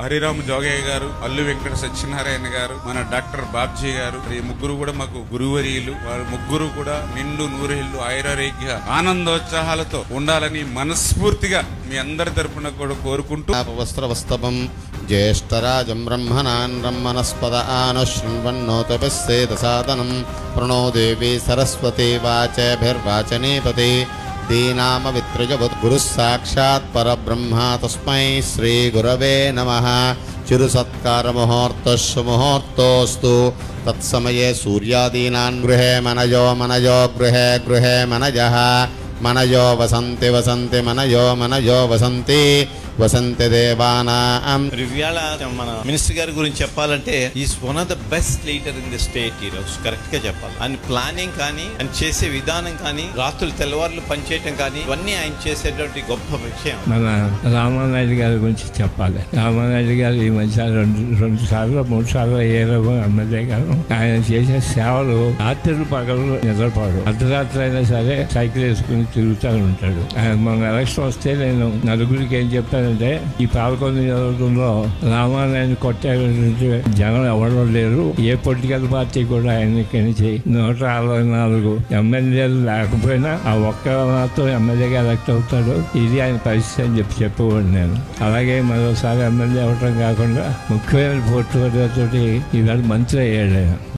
హరిరామ్ జోగయ్య గారు, అల్లు వెంకట సత్యనారాయణ గారు, మన డాక్టర్ బాబ్జీ గారు, ఈ ముగ్గురు కూడా మాకు గురువర్యులు. వారు ముగ్గురు కూడా నిండు నూరేళ్లు ఆయురారోగ్య ఆనందోత్సాహాలతో ఉండాలని మనస్ఫూర్తిగా మీ అందరి తరపున కూడా కోరుకుంటూ వస్త్రవస్తవం జ్యేష్ఠరాజం బ్రహ్మణాన్ బ్రహ్మణస్పద ఆనశృణ్వన్నోతపస్సేదసాదనం ప్రణో దేవి సరస్వతి వాచేభిర్వాచనేపతి దీనామ విత్రజవత్ గురు సాక్షాత్ పరబ్రహ్మ తస్మై శ్రీ గురవే నమః. చిరు సత్కార ముహూర్తోస్తు తత్సమయే సూర్యాదీనాన్ గృహే మనయో గృహే గృహే మనజః మనయో వసంతి వసంతి మనయో వసంతి వసంతి దేవానాం. ఇవాళ మన మినిస్టర్ గారి గురించి చెప్పాలంటే is one of the best leader in the state. ఈ రోజు కరెక్ట్ గా చెప్పాలి. ఆయన ప్లానింగ్ కానీ, ఆయన చేసే విధానం కానీ, రాత్రులు తెల్లవారులు పనిచేయటం కానీ, ఇవన్నీ ఆయన చేసేటువంటి గొప్ప విషయం. మన రామానాయుడు గారి గురించి చెప్పాలి. రామానాయుడు గారు ఈ మధ్య రెండు సార్లు 3 సార్లు అయ్యారు ఎమ్మెల్యే గారు. ఆయన చేసే సేవలు రాత్రులు పగలు నిద్రపోడు. అర్ధరాత్రి అయినా సరే సైకిల్ వేసుకుని తిరుగుతూ ఉంటాడు. మన ఎలక్షన్ వస్తే నేను నలుగురికి ఏం చెప్పానంటే, ఈ 11 నియోజకవర్గంలో రామానాయుడు కొట్టేటువంటి జనం ఎవరో లేరు. ఏ పొలిటికల్ పార్టీ కూడా ఆయనకి 164 ఎమ్మెల్యేలు లేకపోయినా ఆ ఒక్క మాత్రం ఎమ్మెల్యేగా ఎలక్ట్ అవుతాడు. ఇది ఆయన పరిస్థితి అని చెప్పేవాడు నేను. అలాగే మరోసారి ఎమ్మెల్యే అవటం కాకుండా ముఖ్యమైన పోర్ట్ఫోలియోతోటి ఇవాళ మంత్రి అయ్యాడు ఆయన.